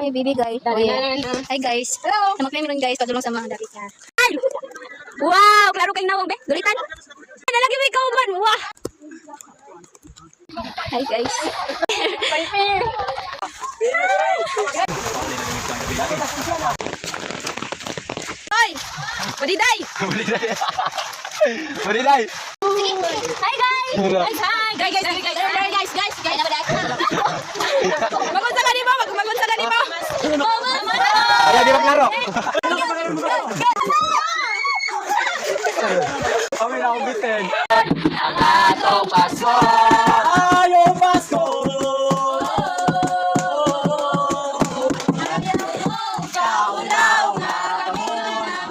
Hi, baby guys. Hi guys. Hello. Namak kami ron guys, padulong sa mga dapit niya. Ay! Wow! Klaro kay nawang, be. Gulitan. Ay, nalagi mo ikaw man. Wow! Hi guys. Ay! Padiday! Mariday! Hi guys! Guys, hi! Guys! Magunsa ka di mo! Magunsa ka di mo! Ayan, di maglaro! Kami na akong bitin. Ang atong Pasko! Ayaw Pasko! Kaulaw nga kami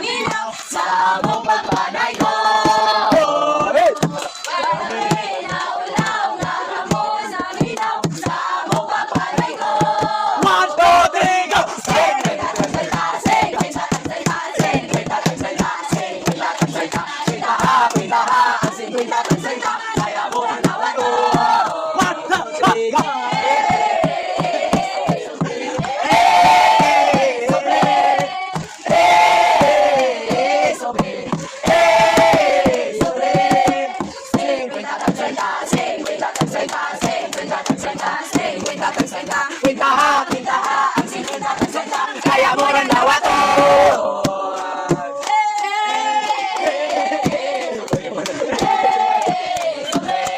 minaw sa mong pagpanay ko. Kaulaw nga kamo sa minaw sa mong pagpanay ko. 1, 2, 3, go! Kaya mo rin dawa to!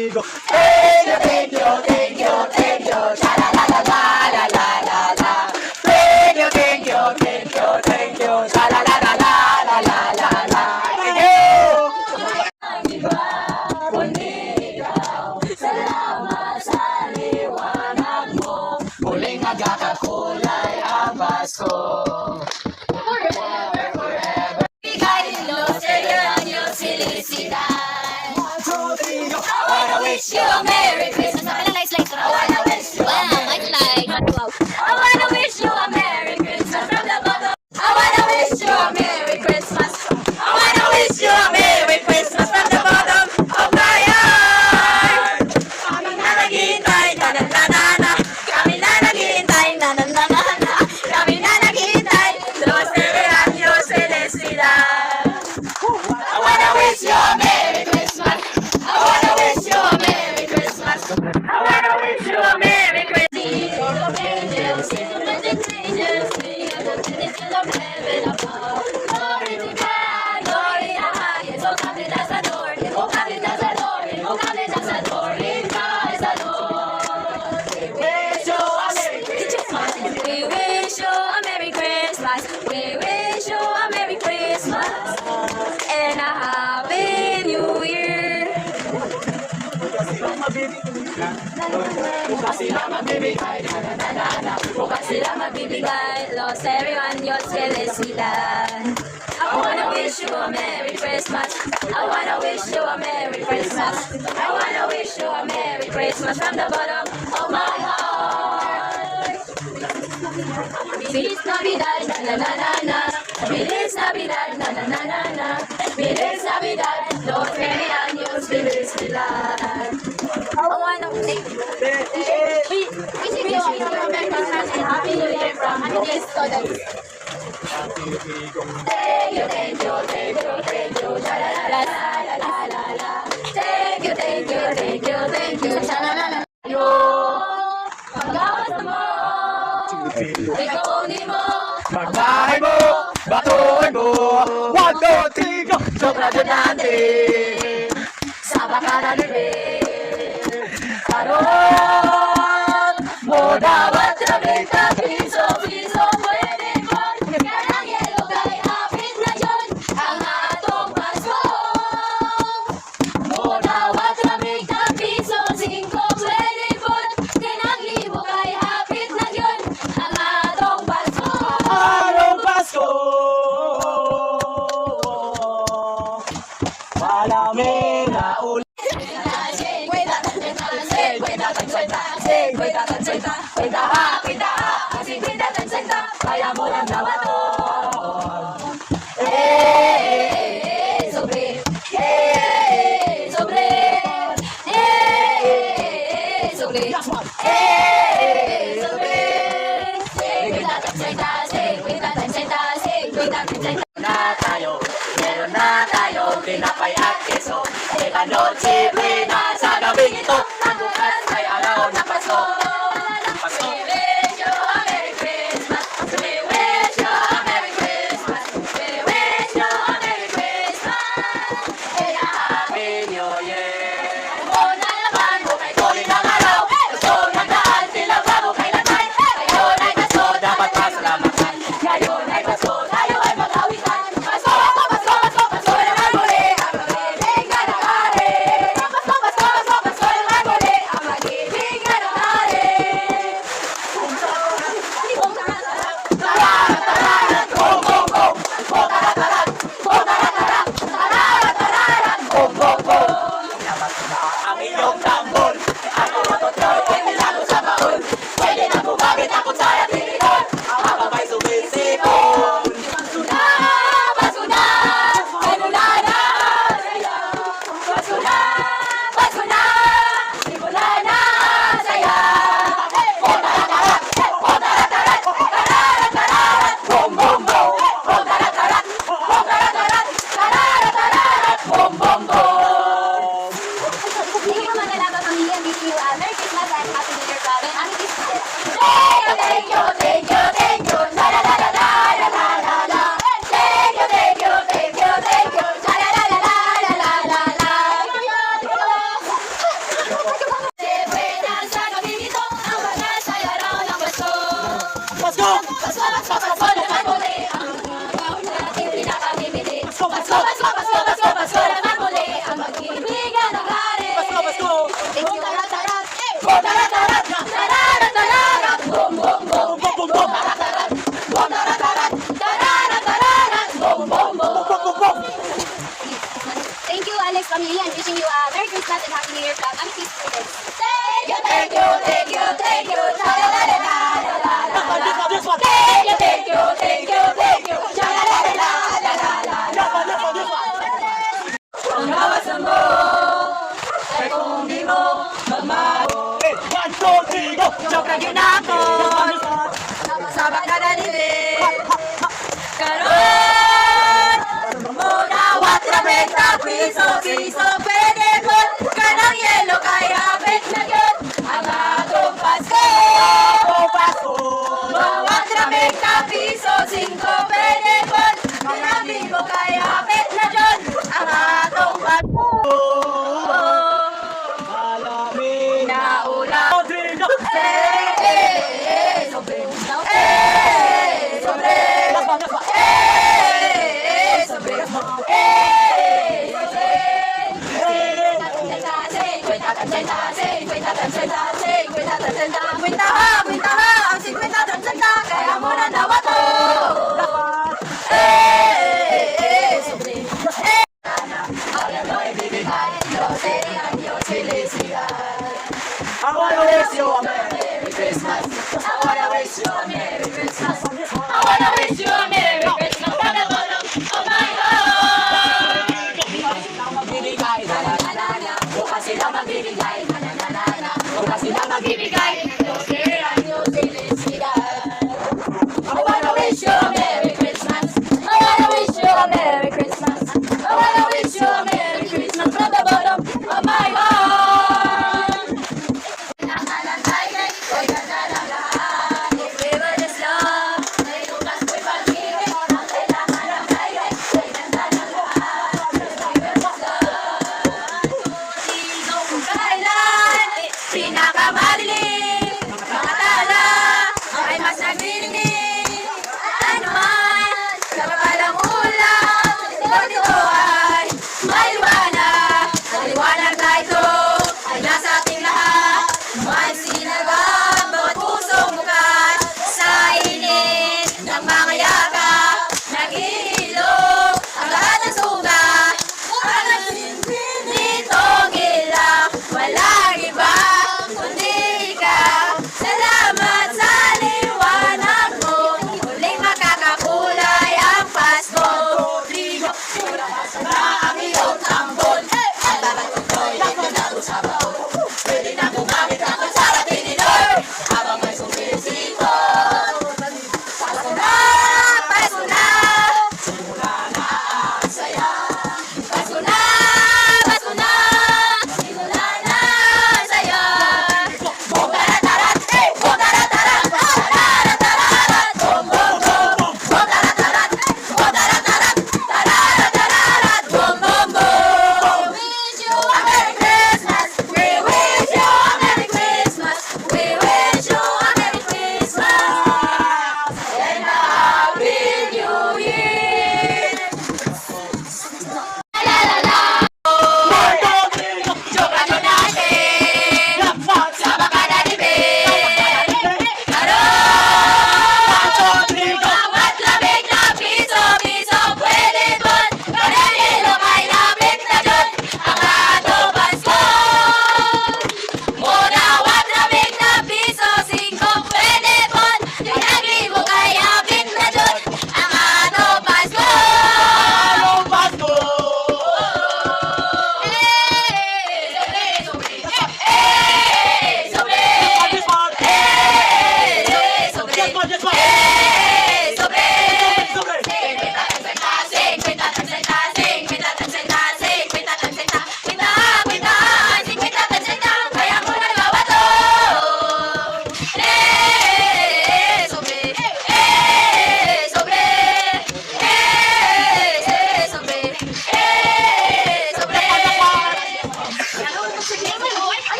Thank you, cha-la-la-la-la-la-la-la. Thank you, cha-la-la-la-la-la-la-la. Thank you! Salamat sa liwanag mo. Muling nagkakakulay ang Pasko. Bigay Los Años felicidad. 1, 2, 3, go! I wanna wish you a Merry Christmas. I wanna wish you a I wanna wish you a Merry Christmas from the bottom. I wanna wish you a Merry Christmas. I wanna wish you a Merry Christmas from the bottom of my heart. Kami na naghihintay, na-na-na-na-na. Kami na naghihintay, na-na-na-na-na. Kami na naghihintay, Los Años felicidad. I wanna wish you a Merry Christmas. I wanna wish you a Merry Christmas. I wanna wish you a Merry Christmas. Angels, angels, angels of heaven above. Glory to God, glory to highest. Oh, come let us adore Him. Oh, come let us adore Him. Oh, come let us adore Him. Christ the Lord. We wish you a Merry Christmas. We wish you a Merry Christmas. We wish you a Merry Christmas and a Happy New Year. Bukas sila magbibigay, na-na-na-na. Bukas sila magbibigay, Los Años felicidad. I wanna wish you a Merry Christmas. I wanna wish you a Merry Christmas. I wanna wish you a Merry Christmas from the bottom of my heart. Feliz Navidad, na-na-na-na. Feliz Navidad, na-na-na-na. Feliz Navidad, Los Años felicidad. I wanna wish you a Merry Christmas and Happy New Year from Angeles Students. Thank you, cha-la-la-la-la-la-la. Thank you, cha-la-la-la. Yo, pagkawas mo, ikaw ni mo, Magbahay mo, batuin mo. 1, 2, 3, go! sobrado natin sa makaralibig. Karoon mo dapat sabi ka, piso, pwede mo. Karang yelo kay hapit na yun, ang atong Pasko. Mo dapat sabi ka, piso, pwede mo. Karang libo kay hapit na yun, ang atong Pasko. Ayaw Pasko! Malamig na ulit. Kaya mo lang naman to. Sobre, sobre, sobre, sobre. tinapay at keso. Teka noche buena sa gabing ito, ang bukas ay araw ng Pasko. Pasko. We wish you a Merry Christmas. We wish you a Merry Christmas. We wish you a Merry Christmas. Happy New Year. Kung na naman mo kay tuloy ng araw, gusto ng daan sila bago kailanman. Ngayon ay Pasko, Dapat pasalamatan. ngayon ay Pasko, tayo ay mag-awitan. Pasko, Pasko, Pasko, Pasko, Pasko naman muli, ang mag-ibig na nangyari. Pasko, Pasko, Pasko, Pasko naman muli, ang mag-ibig na nangyari. Ang iyong tambol, ako matutroy, ay nilago sa baon. Pwede na bumagit ako sa atinidor, habang may sumisipon. Pasko na, Pasko na, simula na ang saya. Pasko na, Pasko na, simula na ang saya. O tarat-tarat, o tarat-tarat, tarat-tarat, bom bom bom. O tarat-tarat, o tarat-tarat, tarat-tarat, bom bom bom. Hindi ko manalaga pamilya, wishing you a Merry Christmas and Happy New Year, Club, and Happy Christmas. Thank you, thank you, thank you, la la la la la la la la. Thank you, thank you, thank you, thank you, la la la la la la la la. Buena sa gabing ito, ang mga saya raw ng Pasko. Pasko! Pasko, Pasko, Pasko naman muli, ang araw natin pinakamimili. Pasko, Pasko, Pasko, Pasko, Pasko naman muli, ang mag-ibigan ng hari. Pasko! Pasko! Thank you, tarat-tarat, oh tarat-tarat, tarat-tarat, bom bom bom, Bum, bum, bum! tarat-tarat, oh tarat-tarat, tarat-tarat, bom bom bom. Bum, bum, bum! Thank you, Alex Pamilya, and wishing you a Merry Christmas and Happy New Year, Club. I'm Peace Students. Thank you, thank you, thank you, thank you, la la la la la la la. This one, this one! Thank you, thank you, thank you, thank you, la la la la la la la. This one, this one, this one! Ang kawasan mo, ay kung di mo magmahal. Hey, 1, 2, 3, go! Joke na ginako, sabak ka na nilin. Karoon, munawat na 20 piso, pwede po ka ng yelo, kaya bet na yun ang atong Pasko. Pasko! Munawat na 20 piso, 5 pwede po ka ng libo, kaya bet na yun ang atong Pasko. Malamig Na ulan. 1, 2, 3, go! Sobre. This one, this one! Sobre. Ang 50 kaya mo na nawato. Sobre. Ay, bibigay, Diyos ang iyong felicidad. I wanna wish you a Merry Christmas. I wanna wish you a Merry Christmas. I wanna wish you a Merry Christmas from the bottom of my heart. Bukas sila magbibigay, Bukas sila magbibigay, bukas sila magbibigay, Diyos ang iyong felicidad. I wanna wish you a Merry Christmas. I wanna wish you a Merry Christmas. I wanna wish you a Merry Christmas from the bottom of my heart. Pinangalan tayo, ko'y ganda ng lahat. If we were just love, ay bukas ko'y pag-ibig. Ang kailangan ng tayo, ko'y ganda ng lahat. If we were just love, sino kung kailan, pinakamalilim.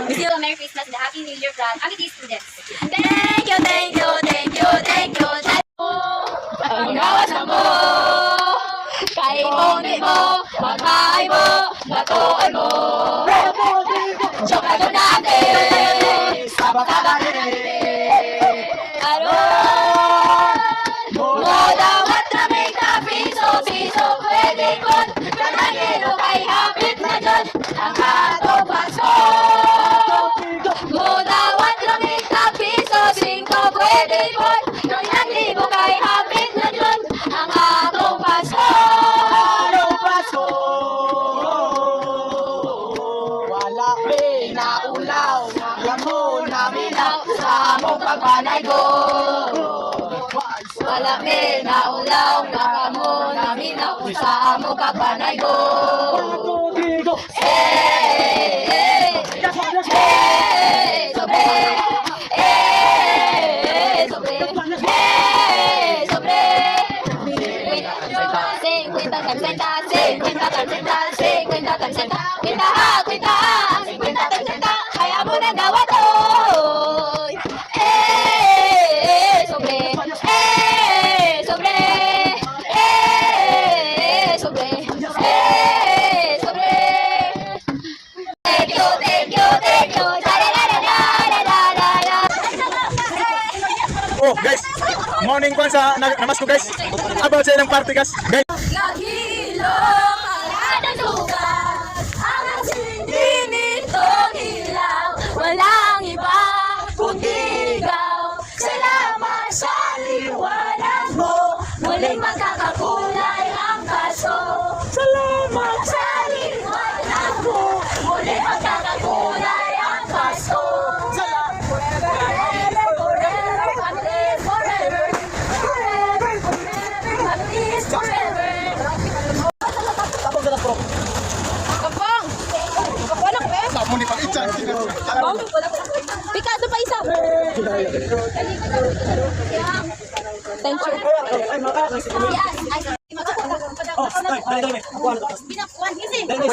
Wish you a Merry Christmas and a Happy New Year from Amity students. Thank you, thank you, thank you, thank you. Ang gawasan mo, kay iponin mo, maghahay mo, natuon mo. Tsokado natin, sabak-sabak natin. Aron, mo dawat na may kapiso-piso, pwede kon, kanangiro kay hapit na dyan, ang atong Pasko. Mo dawat na may kapiso-singko, pwede kon, kanang libo kay hapit na dyan, ang atong Pasko. Anong Pasko? Wala pinaulaw, lamo namin Sa among pagpanaygo, wala may naulaw, nakamo namin sa among pagpanaygo. Sobre, sobre, 50 tarjeta, 50 tarjeta, 50 tarjeta, kwenta, 50 tarjeta, kaya mo na gawatoy. Sobre, sobre, sobre, sobre. Thank you, thank you, thank you. Da-da-da-da-da-da-da-da. Oh guys, morning kwan sa namas ko guys. About sa ilang party guys. Guys, Nagilong ang ating sugat, ang sindi nitong ilaw, walang iba kundi ikaw. Salamat sa liwanag mo, muling magkakakulay ang Pasko. Salamat sa liwanag mo, muling magkakakulay ang Pasko. Forever, forever, happy forever. Forever, forever, happy forever. Kapong! Kapong ako eh! mo ni pag-itchan. Pikado pa isa! Thank you. Oh, dali. Kuwan. Binakuan, easy. Dali,